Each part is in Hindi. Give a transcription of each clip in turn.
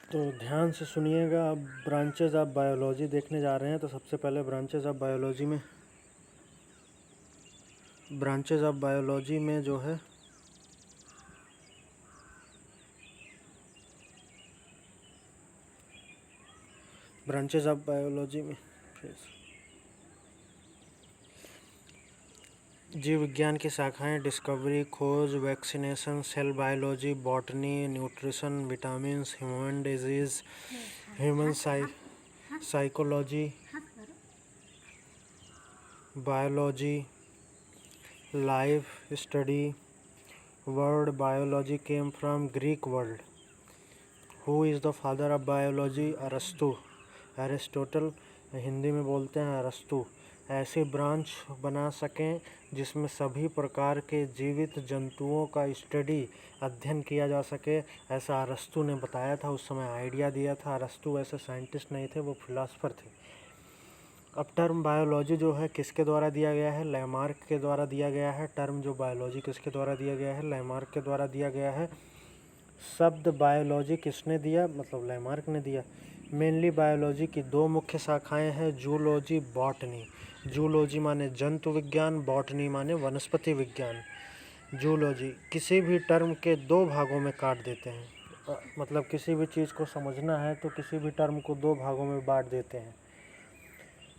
तो ध्यान से सुनिएगा। अब ब्रांचेज ऑफ बायोलॉजी देखने जा रहे हैं। तो सबसे पहले ब्रांचेज ऑफ बायोलॉजी में जो है ब्रांचेज ऑफ बायोलॉजी में जीव विज्ञान की शाखाएं डिस्कवरी, खोज, vaccination, cell biology, botany, nutrition, vitamins, human disease, human psychology, biology, life study. Word biology came from Greek word. Who is the father of biology? अरस्तु, एरिस्टोटल। हिंदी में बोलते हैं अरस्तु। ऐसी ब्रांच बना सकें जिसमें सभी प्रकार के जीवित जंतुओं का स्टडी अध्ययन किया जा सके, ऐसा अरस्तु ने बताया था। उस समय आइडिया दिया था। अरस्तु वैसे साइंटिस्ट नहीं थे, वो फिलासफर थे। अब टर्म बायोलॉजी जो है किसके द्वारा दिया गया है? लैमार्क के द्वारा दिया गया है। टर्म जो बायोलॉजी किसके द्वारा दिया गया है? लैमार्क के द्वारा दिया गया है। शब्द बायोलॉजी किसने दिया? मतलब लैमार्क ने दिया। मेनली बायोलॉजी की दो मुख्य शाखाएं हैं, जूलॉजी, बॉटनी। जूलॉजी माने जंतु विज्ञान, बॉटनी माने वनस्पति विज्ञान। जूलॉजी किसी भी टर्म के दो भागों में काट देते हैं। मतलब किसी भी चीज़ को समझना है तो किसी भी टर्म को दो भागों में बांट देते हैं।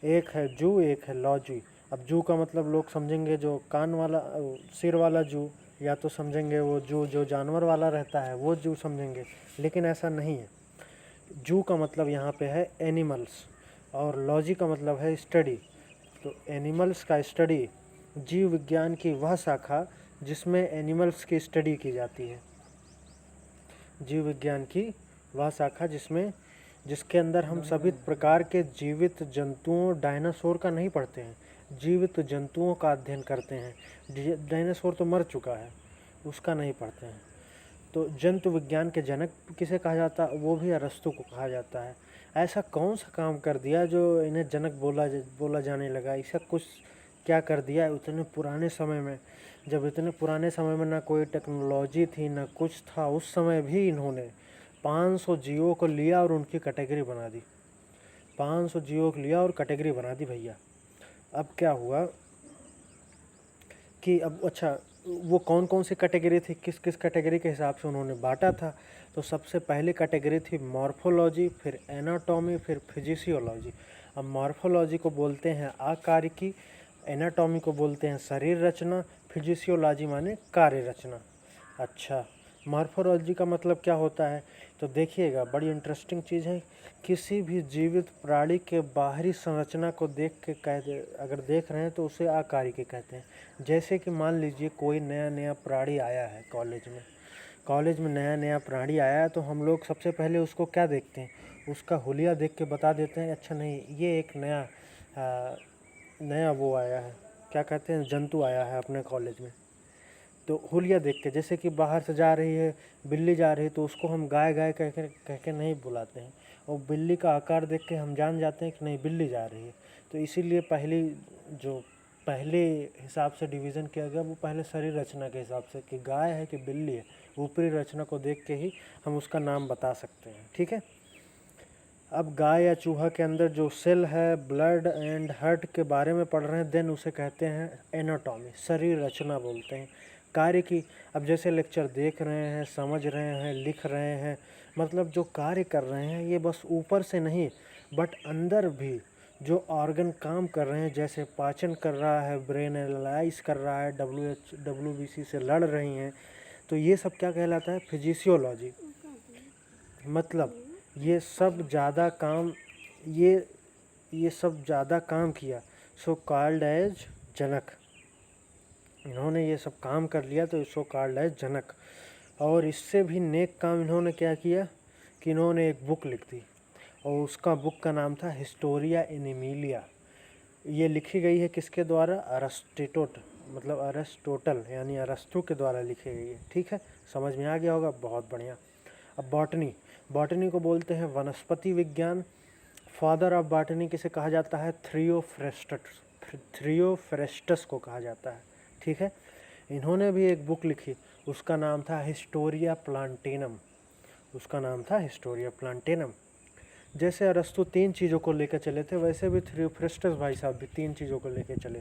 एक है जू, एक है लॉजी। अब जू का मतलब लोग समझेंगे जो कान वाला सिर वाला जू, या तो समझेंगे वो जू जो जानवर वाला रहता है वो जू समझेंगे, लेकिन ऐसा नहीं है। जू का मतलब यहाँ पे है एनिमल्स और लॉजी का मतलब है स्टडी। तो एनिमल्स का स्टडी, जीव विज्ञान की वह शाखा जिसमें एनिमल्स की स्टडी की जाती है। जीव विज्ञान की वह शाखा जिसके अंदर हम सभी प्रकार के जीवित जंतुओं, डायनासोर का नहीं पढ़ते हैं, जीवित जंतुओं का अध्ययन करते हैं। डायनासोर तो मर चुका है, उसका नहीं पढ़ते हैं। तो जंतु विज्ञान के जनक किसे कहा जाता है? वो भी अरस्तु को कहा जाता है। ऐसा कौन सा काम कर दिया जो इन्हें जनक बोला जाने लगा? ऐसा कुछ क्या कर दिया उतने पुराने समय में? जब इतने पुराने समय में ना कोई टेक्नोलॉजी थी ना कुछ था, उस समय भी इन्होंने 500 जीवों को लिया और उनकी कैटेगरी बना दी। 500 जीवों को लिया और कैटेगरी बना दी भैया। अब क्या हुआ कि अब अच्छा, वो कौन कौन सी कैटेगरी थी, किस किस कैटेगरी के हिसाब से उन्होंने बांटा था? तो सबसे पहली कैटेगरी थी मॉर्फोलॉजी, फिर एनाटॉमी, फिर फिजिशियोलॉजी। अब मॉर्फोलॉजी को बोलते हैं आकारिकी, एनाटॉमी को बोलते हैं शरीर रचना, फिजिशियोलॉजी माने कार्य रचना। अच्छा, मॉर्फोलॉजी का मतलब क्या होता है? तो देखिएगा, बड़ी इंटरेस्टिंग चीज़ है। किसी भी जीवित प्राणी के बाहरी संरचना को देख के अगर देख रहे हैं तो उसे आकारिकी कहते हैं। जैसे कि मान लीजिए कोई नया प्राणी आया है कॉलेज में नया नया प्राणी आया है, तो हम लोग सबसे पहले उसको क्या देखते हैं? उसका हुलिया देख के बता देते हैं, अच्छा नहीं, ये एक नया वो आया है, क्या कहते हैं, जंतु आया है अपने कॉलेज में। तो हुलिया देख के, जैसे कि बाहर से जा रही है बिल्ली जा रही है, तो उसको हम गाय गाय कह के नहीं बुलाते हैं, और बिल्ली का आकार देख के हम जान जाते हैं कि नहीं, बिल्ली जा रही है। तो इसीलिए पहले हिसाब से डिवीज़न किया गया, वो पहले शरीर रचना के हिसाब से कि गाय है कि बिल्ली है, ऊपरी रचना को देख के ही हम उसका नाम बता सकते हैं। ठीक है। अब गाय या चूहा के अंदर जो सेल है, ब्लड एंड हार्ट के बारे में पढ़ रहे हैं, देन उसे कहते हैं एनाटॉमी, शरीर रचना बोलते हैं। कार्य की, अब जैसे लेक्चर देख रहे हैं, समझ रहे हैं, लिख रहे हैं, मतलब जो कार्य कर रहे हैं ये बस ऊपर से नहीं, बट अंदर भी जो ऑर्गन काम कर रहे हैं, जैसे पाचन कर रहा है, ब्रेन एनालाइज कर रहा है, WBC से लड़ रही हैं, तो ये सब क्या कहलाता है? फिजिशियोलॉजी। मतलब ये सब ज़्यादा काम किया, सो कॉल्ड एज जनक। इन्होंने ये सब काम कर लिया तो सो कॉल्ड एज जनक। और इससे भी नेक काम इन्होंने क्या किया कि इन्होंने एक बुक लिख दी, और उसका बुक का नाम था हिस्टोरिया इन एमिलिया। ये लिखी गई है किसके द्वारा? अरिस्टोटल यानी अरस्तु के द्वारा लिखी गई है। ठीक है, समझ में आ गया होगा, बहुत बढ़िया। अब बॉटनी को बोलते हैं वनस्पति विज्ञान। फादर ऑफ बॉटनी किसे कहा जाता है? थ्रियोफ्रेस्टस को कहा जाता है। ठीक है, इन्होंने भी एक बुक लिखी, उसका नाम था हिस्टोरिया प्लांटेनम। उसका नाम था हिस्टोरिया प्लांटेनम। जैसे अरस्तु 3 चीज़ों को लेकर चले थे, वैसे भी थ्योफ्रिस्टस भाई साहब भी 3 चीज़ों को लेकर चले,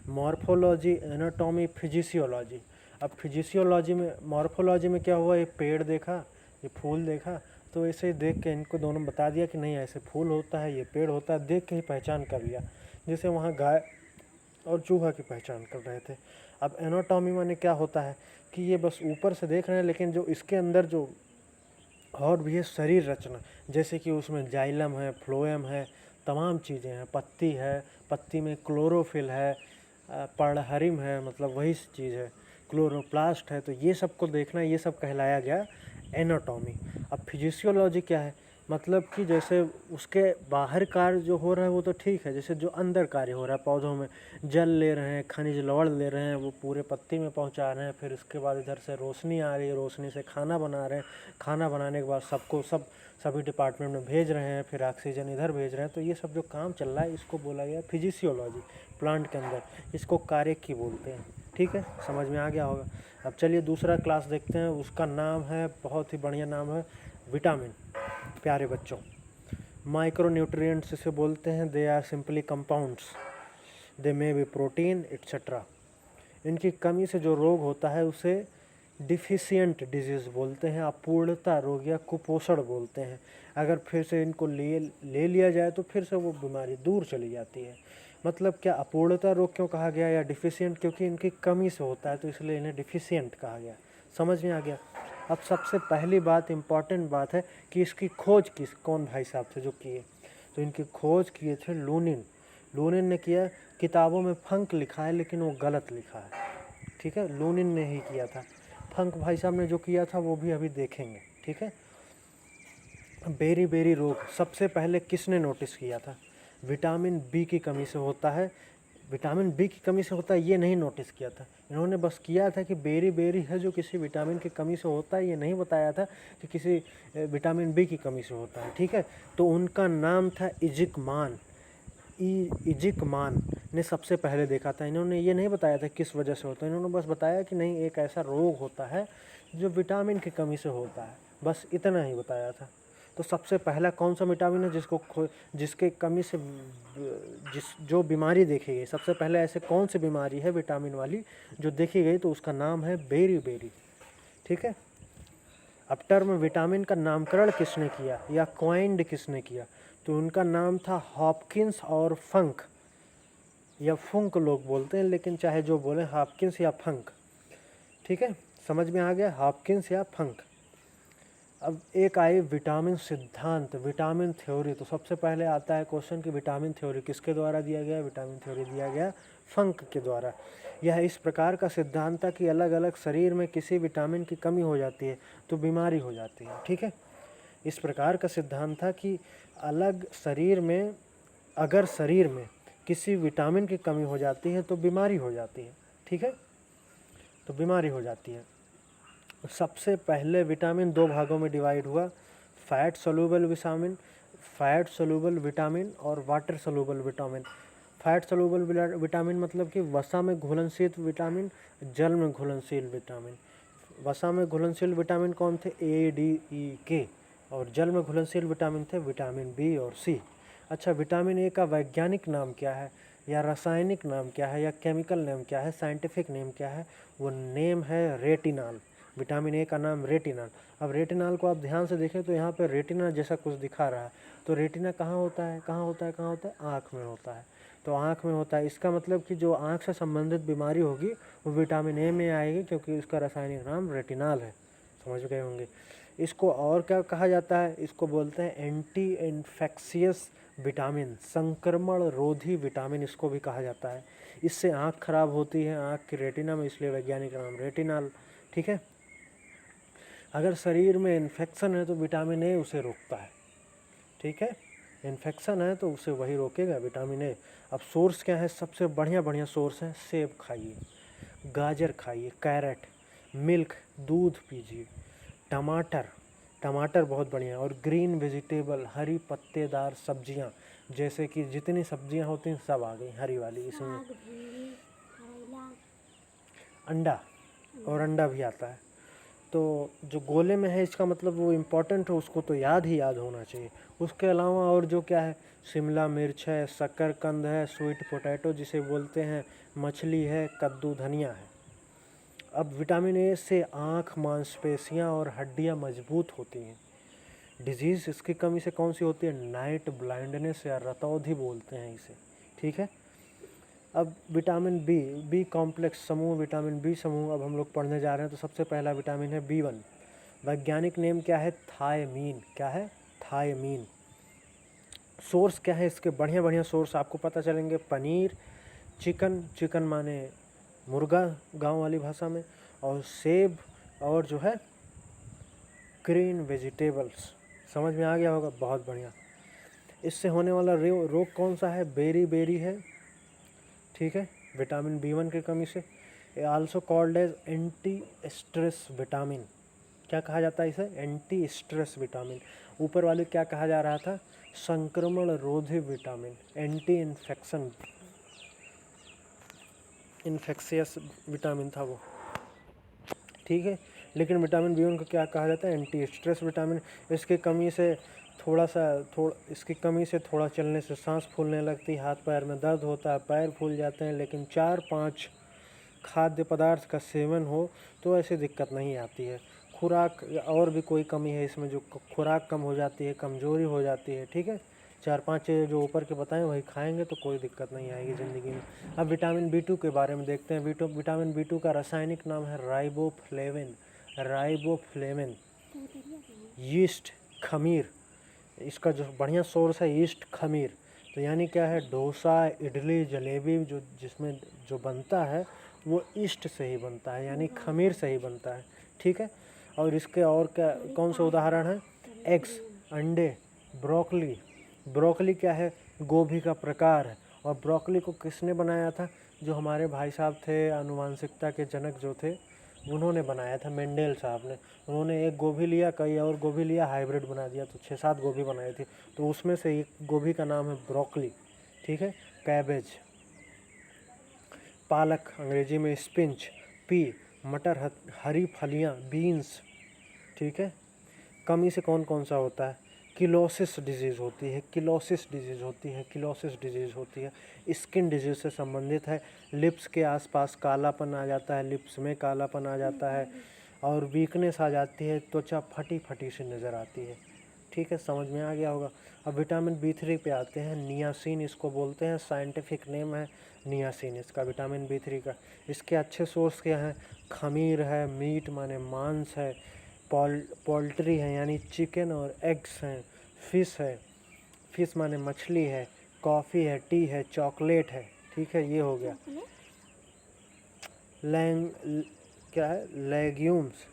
मॉर्फोलॉजी, एनाटॉमी, फिजिशियोलॉजी। अब फिजिशियोलॉजी में, मॉर्फोलॉजी में क्या हुआ, ये पेड़ देखा, ये फूल देखा, तो ऐसे ही देख के इनको दोनों बता दिया कि नहीं ऐसे फूल होता है, ये पेड़ होता है, देख के ही पहचान कर लिया। जैसे वहाँ गाय और चूहा की पहचान कर रहे थे। अब एनाटॉमी माने क्या होता है कि ये बस ऊपर से देख रहे हैं, लेकिन जो इसके अंदर जो और भी है शरीर रचना, जैसे कि उसमें जाइलम है, फ्लोएम है, तमाम चीज़ें हैं, पत्ती है, पत्ती में क्लोरोफिल है, पर्णहरिम है, मतलब वही चीज़ है, क्लोरोप्लास्ट है, तो ये सब को देखना, ये सब कहलाया गया एनाटॉमी। अब फिजिशियोलॉजी क्या है, मतलब कि जैसे उसके बाहर कार्य जो हो रहा है वो तो ठीक है, जैसे जो अंदर कार्य हो रहा है, पौधों में जल ले रहे हैं, खनिज लवण ले रहे हैं, वो पूरे पत्ती में पहुंचा रहे हैं, फिर उसके बाद इधर से रोशनी आ रही है, रोशनी से खाना बना रहे हैं, खाना बनाने के बाद सबको सभी डिपार्टमेंट में भेज रहे हैं, फिर ऑक्सीजन इधर भेज रहे हैं, तो ये सब जो काम चल रहा है इसको बोला गया फिजिशियोलॉजी। प्लांट के अंदर इसको कार्यकी बोलते हैं। ठीक है, समझ में आ गया होगा। अब चलिए दूसरा क्लास देखते हैं, उसका नाम है, बहुत ही बढ़िया नाम है, विटामिन। प्यारे बच्चों, माइक्रो न्यूट्रिएंट्स इसे बोलते हैं, they are simply compounds, they may be protein etcetera. इनकी कमी से जो रोग होता है उसे डिफिशियंट डिजीज़ बोलते हैं, अपूर्णता रोग या कुपोषण बोलते हैं। अगर फिर से इनको ले लिया जाए तो फिर से वो बीमारी दूर चली जाती है। मतलब क्या, अपूर्णता रोग क्यों कहा गया या डिफिशियंट, क्योंकि इनकी कमी से होता है तो इसलिए इन्हें डिफिशियंट कहा गया। समझ में आ गया। अब सबसे पहली बात, इम्पॉर्टेंट बात है कि इसकी खोज कौन भाई साहब थे जो किए, तो इनकी खोज किए थे लूनिन। लूनिन ने किया, किताबों में फंक लिखा है लेकिन वो गलत लिखा है। ठीक है, लूनिन ने ही किया था। फंक भाई साहब ने जो किया था वो भी अभी देखेंगे। ठीक है, बेरी बेरी रोग सबसे पहले किसने नोटिस किया था? विटामिन बी की कमी से होता है, विटामिन बी की कमी से होता है ये नहीं नोटिस किया था। इन्होंने बस किया था कि बेरी बेरी है जो किसी विटामिन की कमी से होता है, ये नहीं बताया था कि किसी विटामिन बी की कमी से होता है। ठीक है, तो उनका नाम था इजिकमान। इजिकमान ने सबसे पहले देखा था। इन्होंने ये नहीं बताया था किस वजह से होता है, इन्होंने बस बताया कि नहीं एक ऐसा रोग होता है जो विटामिन की कमी से होता है, बस इतना ही बताया था। तो सबसे पहला कौन सा विटामिन है जिसके कमी से जो बीमारी देखी गई, सबसे पहले ऐसे कौन सी बीमारी है विटामिन वाली जो देखी गई, तो उसका नाम है बेरी बेरी। ठीक है, अब टर्म विटामिन का नामकरण किसने किया या क्वाइंड किसने किया, तो उनका नाम था हॉपकिंस और फंक, या फुंक लोग बोलते हैं, लेकिन चाहे जो बोले, हॉपकिंस या फंक। ठीक है, समझ में आ गया, हॉपकिंस या फंक। अब एक आई विटामिन सिद्धांत, विटामिन थ्योरी। तो सबसे पहले आता है क्वेश्चन कि विटामिन थ्योरी किसके द्वारा दिया गया? विटामिन थ्योरी दिया गया फंक के द्वारा। यह इस प्रकार का सिद्धांत था कि अलग अलग शरीर में किसी विटामिन की कमी हो जाती है तो बीमारी हो जाती है। ठीक है, इस प्रकार का सिद्धांत था कि अलग शरीर में, अगर शरीर में किसी विटामिन की कमी हो जाती है तो बीमारी हो जाती है। ठीक है, तो बीमारी हो जाती है। सबसे पहले विटामिन 2 भागों में डिवाइड हुआ, फैट सोल्यूबल विटामिन और water soluble vitamin. Fat soluble vitamin मतलब कि वसा में घुलनशील विटामिन, जल में घुलनशील विटामिन। वसा में घुलनशील विटामिन कौन थे? ए, डी, ई, के। और जल में घुलनशील विटामिन थे विटामिन बी और सी। अच्छा, विटामिन ए का वैज्ञानिक नाम क्या है, या रासायनिक नाम क्या है, या केमिकल नेम क्या है, साइंटिफिक नेम क्या है? वो नेम है रेटिनॉल। विटामिन ए का नाम रेटिनॉल। अब रेटिनॉल को आप ध्यान से देखें तो यहाँ पे रेटिना जैसा कुछ दिखा रहा है, तो रेटिना कहाँ होता है, कहाँ होता है, कहाँ होता है? आँख में होता है। तो आँख में होता है, इसका मतलब कि जो आँख से संबंधित बीमारी होगी वो विटामिन ए में आएगी, क्योंकि इसका रासायनिक नाम रेटिनॉल है। समझ गए होंगे। इसको और क्या कहा जाता है? इसको बोलते हैं एंटी इन्फेक्शियस विटामिन, संक्रमण रोधी विटामिन इसको भी कहा जाता है। इससे आँख खराब होती है, आँख की रेटिना में, इसलिए वैज्ञानिक नाम रेटिनॉल। ठीक है, अगर शरीर में इन्फेक्शन है तो विटामिन ए उसे रोकता है। ठीक है, इन्फेक्शन है तो उसे वही रोकेगा, विटामिन ए। अब सोर्स क्या है? सबसे बढ़िया सोर्स है, सेब खाइए, गाजर खाइए, कैरेट, मिल्क, दूध पीजिए, टमाटर, टमाटर बहुत बढ़िया, और ग्रीन वेजिटेबल, हरी पत्तेदार सब्जियां, जैसे कि जितनी सब्जियां होती हैं सब आ गई हरी वाली इसमें। अंडा, और अंडा भी आता है। तो जो गोले में है इसका मतलब वो इम्पोर्टेंट है, उसको तो याद ही याद होना चाहिए। उसके अलावा और जो क्या है, शिमला मिर्च है, शकरकंद है, स्वीट पोटैटो जिसे बोलते हैं, मछली है, कद्दू, धनिया है। अब विटामिन ए से आँख, मांसपेशियाँ और हड्डियाँ मजबूत होती हैं। डिजीज़ इसकी कमी से कौन सी होती है, नाइट ब्लाइंडनेस या रतौंधी बोलते हैं इसे, ठीक है। अब विटामिन बी, बी कॉम्प्लेक्स समूह, विटामिन बी समूह अब हम लोग पढ़ने जा रहे हैं। तो सबसे पहला विटामिन है B1। वैज्ञानिक नेम क्या है, थायमीन। क्या है, थायमीन। सोर्स क्या है इसके, बढ़िया बढ़िया सोर्स आपको पता चलेंगे। पनीर, चिकन, चिकन माने मुर्गा गांव वाली भाषा में, और सेब, और जो है ग्रीन वेजिटेबल्स। समझ में आ गया होगा, बहुत बढ़िया। इससे होने वाला रोग कौन सा है, बेरी बेरी है, ठीक है, विटामिन B1 की कमी से। Also called as anti stress vitamin. क्या कहा जाता है इसे, एंटी स्ट्रेस विटामिन। ऊपर वाले क्या कहा जा रहा था, संक्रमण रोधी विटामिन, एंटी इन्फेक्शियस विटामिन था वो, ठीक है। लेकिन विटामिन B1 को क्या कहा जाता है, एंटी स्ट्रेस विटामिन। इसकी कमी से इसकी कमी से थोड़ा चलने से सांस फूलने लगती, हाथ पैर में दर्द होता है, पैर फूल जाते हैं। लेकिन 4-5 खाद्य पदार्थ का सेवन हो तो ऐसी दिक्कत नहीं आती है। खुराक और भी कोई कमी है इसमें, जो खुराक कम हो जाती है, कमजोरी हो जाती है, ठीक है। 4-5 चीज़ें जो ऊपर के बताएं वही खाएंगे तो कोई दिक्कत नहीं आएगी ज़िंदगी में। अब विटामिन B2 के बारे में देखते हैं। विटामिन B2 का रासायनिक नाम है राइबोफ्लेविन। राइबोफ्लेविन, यीस्ट, खमीर, इसका जो बढ़िया सोर्स है यीस्ट, खमीर। तो यानी क्या है, डोसा, इडली, जलेबी जो जिसमें जो बनता है वो ईस्ट से ही बनता है, यानी खमीर से ही बनता है, ठीक है। और इसके और क्या कौन से उदाहरण हैं, एग्स, अंडे, ब्रोकली। ब्रोकली क्या है, गोभी का प्रकार है। और ब्रोकली को किसने बनाया था, जो हमारे भाई साहब थे, आनुवांशिकता के जनक जो थे, उन्होंने बनाया था, मेंडेल साहब ने। उन्होंने एक गोभी लिया, कई और गोभी लिया, हाइब्रिड बना दिया, तो 6-7 गोभी बनाई थी। तो उसमें से एक गोभी का नाम है ब्रोकली, ठीक है। कैबेज, पालक, अंग्रेजी में स्पिंच, पी, मटर, हरी फलियां, बीन्स, ठीक है। कमी से कौन कौन सा होता है, किलोसिस डिजीज़ होती है, किलोसिस डिजीज़ होती है, किलोसिस डिजीज़ होती है। स्किन डिजीज़ से संबंधित है। लिप्स के आसपास कालापन आ जाता है, लिप्स में कालापन आ जाता है, और वीकनेस आ जाती है, त्वचा फटी फटी सी नज़र आती है, ठीक है। समझ में आ गया होगा। अब विटामिन B3 पे आते हैं, नियासिन इसको बोलते हैं, साइंटिफिक नेम है नियासिन इसका, विटामिन B3 का। इसके अच्छे सोर्स क्या हैं, खमीर है, मीट माने मांस है, पोल्ट्री है यानी चिकन और एग्स हैं, फिश है, फिश माने मछली है, कॉफ़ी है, टी है, चॉकलेट है, ठीक है। ये हो गया। क्या है, लेग्यूम्स,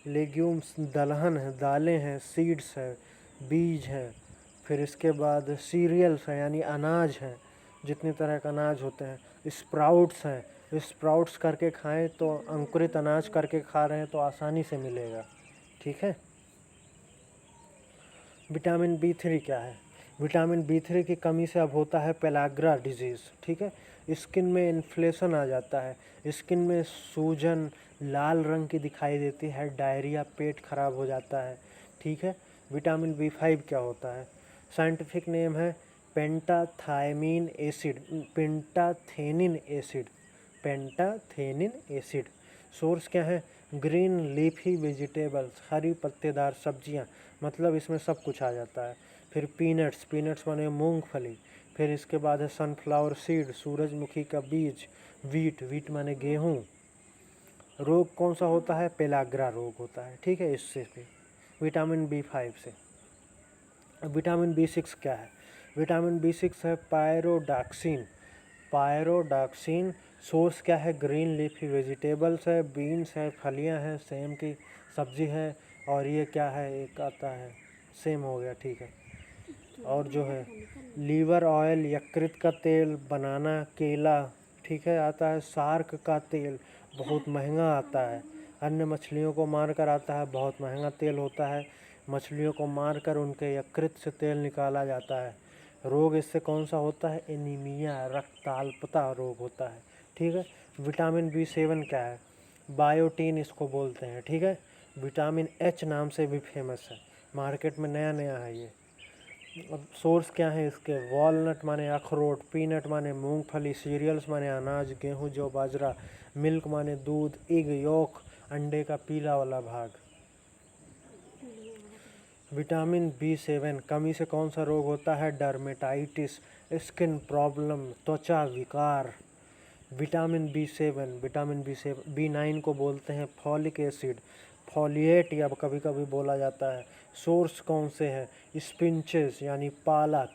लेग्यूम्स, दलहन है, दालें हैं, सीड्स है, बीज है। फिर इसके बाद सीरियल्स हैं यानी अनाज हैं, जितनी तरह का अनाज होते हैं। स्प्राउट्स हैं, स्प्राउट्स करके खाएं तो अंकुरित अनाज करके खा रहे हैं तो आसानी से मिलेगा, ठीक है। विटामिन B3 क्या है, विटामिन B3 की कमी से अब होता है पेलाग्रा डिजीज़, ठीक है। स्किन में इन्फ्लेशन आ जाता है, स्किन में सूजन लाल रंग की दिखाई देती है, डायरिया, पेट खराब हो जाता है, ठीक है। विटामिन B5 क्या होता है, साइंटिफिक नेम है पेंटाथायमीन एसिड, पेंटाथेनिन एसिड, पेंटाथेनिन एसिड। सोर्स क्या है, ग्रीन लीफी वेजिटेबल्स, हरी पत्तेदार सब्जियां, मतलब इसमें सब कुछ आ जाता है। फिर पीनट्स, पीनट्स माने मूंगफली। फिर इसके बाद है सनफ्लावर सीड, सूरजमुखी का बीज, वीट, वीट माने गेहूँ। रोग कौन सा होता है, पेलाग्रा रोग होता है, ठीक है। इससे भी विटामिन B5 से। अब विटामिन B6 क्या है, विटामिन B6 है पायरोडॉक्सिन, पायरोडॉक्सिन। सोर्स क्या है, ग्रीन लीफी वेजिटेबल्स है, बीन्स है, फलियां हैं, सेम की सब्जी है। और ये क्या है, एक आता है, सेम हो गया, ठीक है। और जो है लीवर ऑयल, यकृत का तेल, बनाना, केला, ठीक है, आता है। शार्क का तेल बहुत महंगा आता है, अन्य मछलियों को मारकर आता है, बहुत महंगा तेल होता है। मछलियों को मारकर उनके यकृत से तेल निकाला जाता है। रोग इससे कौन सा होता है, एनीमिया, रक्ताल्पता रोग होता है, ठीक है। विटामिन B7 क्या है, बायोटीन इसको बोलते हैं, ठीक है। विटामिन एच नाम से भी फेमस है, मार्केट में नया नया है ये। अब सोर्स क्या है इसके, वॉलनट माने अखरोट, पीनट माने मूंगफली, सीरियल्स माने अनाज, गेहूं जौ बाजरा, मिल्क माने दूध, एग योक अंडे का पीला वाला भाग। विटामिन बी7 कमी से कौन सा रोग होता है, डर्मेटाइटिस, स्किन प्रॉब्लम, त्वचा विकार। विटामिन बी7 बी9 को बोलते हैं फॉलिक एसिड, फॉलिएट या कभी कभी बोला जाता है। सोर्स कौन से हैं, स्पिंचेस यानी पालक,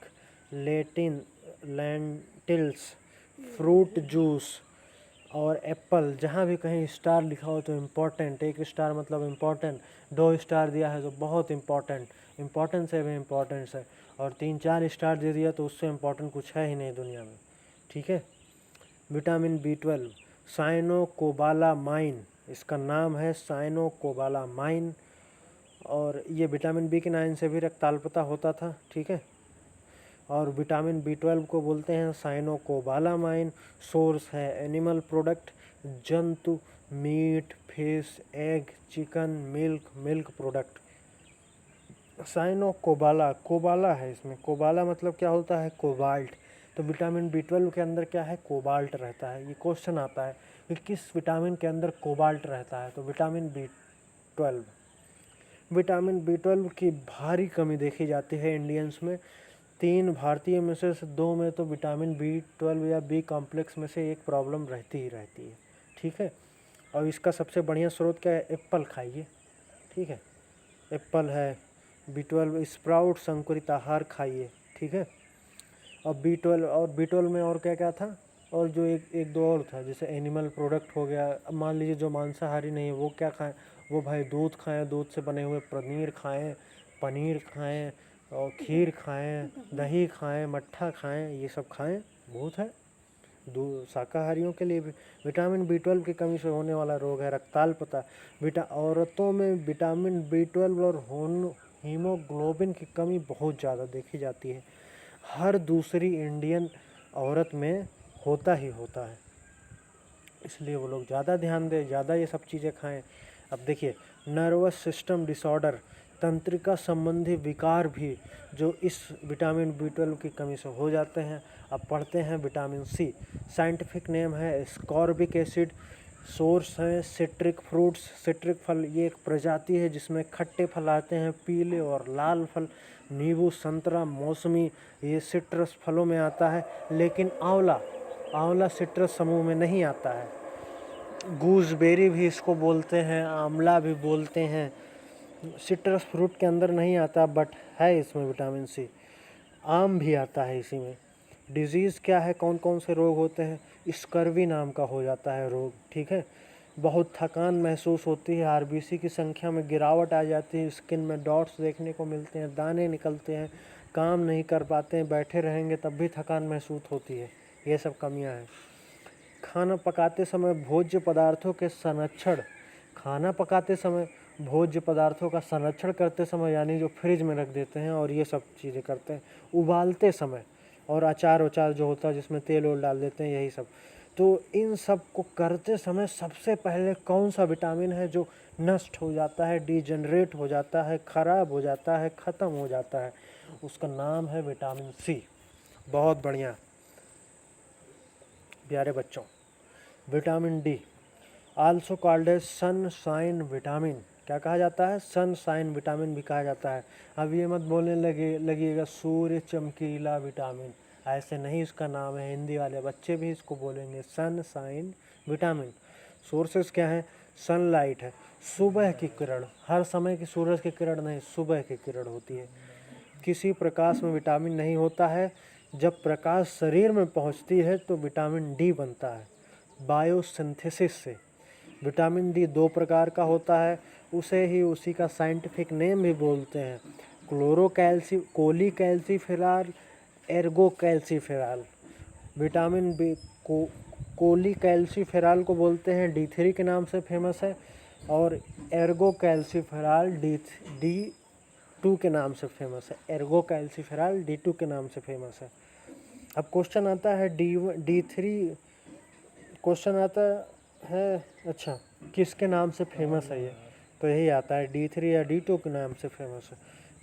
लेटिन लेंटिल्स, फ्रूट जूस और एप्पल। जहाँ भी कहीं स्टार लिखा हो तो इम्पोर्टेंट, एक स्टार मतलब इम्पोर्टेंट, 2 स्टार दिया है तो बहुत इम्पोर्टेंट, इम्पोर्टेंस है भी इम्पोर्टेंस है, और 3-4 स्टार दे दिया तो उससे इम्पोर्टेंट कुछ है ही नहीं दुनिया में, ठीक है। विटामिन बी12 साइनोकोबालामाइन, इसका नाम है साइनोकोबालामाइन, और ये विटामिन बी9 से भी रक्ताल्पता होता था, ठीक है। और विटामिन बी12 को बोलते हैं साइनोकोबालामाइन। सोर्स है एनिमल प्रोडक्ट, जंतु, meat, fish, egg, chicken, milk product. Cyanocobala, cobala है इसमें, कोबाला मतलब क्या होता है, कोबाल्ट। तो विटामिन बी12 के अंदर क्या है, कोबाल्ट रहता है। ये क्वेश्चन आता है कि किस विटामिन के अंदर कोबाल्ट रहता है, तो विटामिन बी12। विटामिन बी12 की भारी कमी देखी जाती है इंडियंस में। 3 भारतीय में से 2 में तो विटामिन बी12 या बी कॉम्प्लेक्स में से एक प्रॉब्लम रहती ही रहती है, ठीक है। और इसका सबसे बढ़िया स्रोत क्या है, एप्पल खाइए, ठीक है। एप्पल है, बी12 स्प्राउट्स अंकुरित आहार खाइए, ठीक है। और बी12 में और क्या क्या था, और जो एक दो और था, जैसे एनिमल प्रोडक्ट हो गया। अब मान लीजिए जो मांसाहारी नहीं है वो क्या खाएं, वो भाई दूध खाएं, दूध से बने हुए पनीर खाएं और खीर खाएं, दही खाएं, मट्ठा खाएं, ये सब खाएं, बहुत है। शाकाहारियों के लिए भी। विटामिन बी12 की कमी से होने वाला रोग है रक्ताल्पता। औरतों में विटामिन बी12 और हीमोग्लोबिन की कमी बहुत ज़्यादा देखी जाती है। हर दूसरी इंडियन औरत में होता ही होता है, इसलिए वो लोग ज़्यादा ध्यान दें, ज़्यादा ये सब चीज़ें खाएं। अब देखिए, नर्वस सिस्टम डिसऑर्डर, तंत्रिका संबंधी विकार भी जो इस विटामिन बी12 की कमी से हो जाते हैं। अब पढ़ते हैं विटामिन सी। साइंटिफिक नेम है स्कॉर्बिक एसिड। सोर्स है सिट्रिक फ्रूट्स, सिट्रिक फल, ये एक प्रजाति है जिसमें खट्टे फल आते हैं, पीले और लाल फल। नींबू, संतरा, मौसमी, ये सिट्रस फलों में आता है, लेकिन आंवला सिट्रस समूह में नहीं आता है। गूसबेरी भी इसको बोलते हैं, आंवला भी बोलते हैं, सिट्रस फ्रूट के अंदर नहीं आता, बट है इसमें विटामिन सी। आम भी आता है इसी में। डिजीज़ क्या है, कौन कौन से रोग होते हैं, स्कर्वी नाम का हो जाता है रोग, ठीक है। बहुत थकान महसूस होती है, आरबीसी की संख्या में गिरावट आ जाती है, स्किन में डॉट्स देखने को मिलते हैं, दाने निकलते हैं, काम नहीं कर पाते हैं, बैठे रहेंगे तब भी थकान महसूस होती है, ये सब कमियां हैं। खाना पकाते समय भोज्य पदार्थों के संरक्षण, खाना पकाते समय भोज्य पदार्थों का संरक्षण करते समय, यानी जो फ्रिज में रख देते हैं और ये सब चीज़ें करते हैं, उबालते समय, और अचार वचार जो होता है जिसमें तेल ओल डाल देते हैं, यही सब। तो इन सब को करते समय सबसे पहले कौन सा विटामिन है जो नष्ट हो जाता है, डिजेनरेट हो जाता है, खराब हो जाता है, ख़त्म हो जाता है, उसका नाम है विटामिन सी। बहुत बढ़िया प्यारे बच्चों। Vitamin D also called as sunshine vitamin, क्या कहा जाता है, सनशाइन विटामिन भी कहा जाता है। अब ये मत बोलने लगिएगा सूर्य चमकीला विटामिन, ऐसे नहीं इसका नाम है, हिंदी वाले बच्चे भी इसको बोलेंगे सनशाइन विटामिन। सोर्सेस क्या है, सनलाइट है, सुबह की किरण, हर समय की सूरज की किरण नहीं, सुबह की किरण होती है। किसी प्रकाश में विटामिन नहीं होता है, जब प्रकाश शरीर में पहुंचती है तो विटामिन डी बनता है बायोसिंथेसिस से। विटामिन डी 2 प्रकार का होता है, उसी का साइंटिफिक नेम भी बोलते हैं, कोलीकैल्सीफेरॉल, एर्गोकैल्सीफेरॉल। विटामिन बी को कोलीकैल्सीफेरॉल को बोलते हैं D3 के नाम से फेमस है, और एर्गोकैल्सीफेरॉल D2 के नाम से फेमस है, एर्गोकैल्सीफेरॉल D2 के नाम से फेमस है। अब क्वेश्चन आता है D3, क्वेश्चन आता है है। अच्छा, किसके नाम से फेमस है ये? तो यही आता है, D3 या D2 के नाम से फेमस है।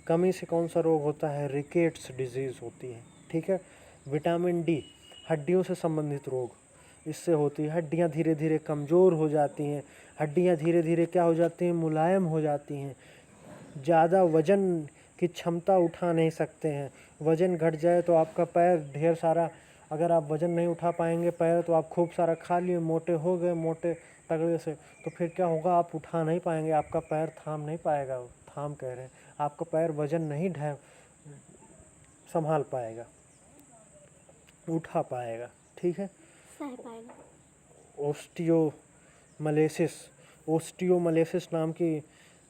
कमी से कौन सा रोग होता है? रिकेट्स डिजीज़ होती है, ठीक है। विटामिन डी, हड्डियों से संबंधित रोग, इससे होती है। हड्डियाँ धीरे धीरे कमज़ोर हो जाती हैं, हड्डियाँ धीरे धीरे क्या हो जाती हैं? मुलायम हो जाती हैं। ज़्यादा वज़न की क्षमता उठा नहीं सकते हैं। वज़न घट जाए तो आपका पैर ढेर सारा, अगर आप वज़न नहीं उठा पाएंगे पैर, तो आप खूब सारा खा लिए, मोटे हो गए, मोटे तगड़े से, तो फिर क्या होगा? आप उठा नहीं पाएंगे, आपका पैर थाम नहीं पाएगा, थाम कह रहे हैं, आपका पैर वज़न नहीं संभाल पाएगा, उठा पाएगा, ठीक है। सह पाएगा। ओस्टियोमलेसिस, ओस्टियोमलेसिस नाम की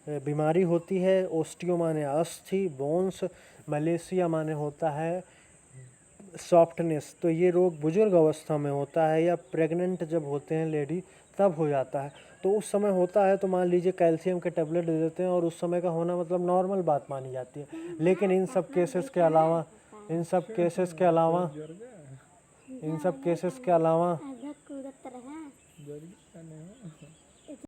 बीमारी होती है। ओस्टियो माने अस्थि, बोन्स, मलेशिया माने होता है सॉफ्टनेस। तो ये रोग बुजुर्ग अवस्था में होता है या प्रेग्नेंट जब होते हैं लेडी तब हो जाता है। तो उस समय होता है तो मान लीजिए कैल्शियम के टेबलेट दे देते हैं और उस समय का होना मतलब नॉर्मल बात मानी जाती है। लेकिन इन सब केसेस के अलावा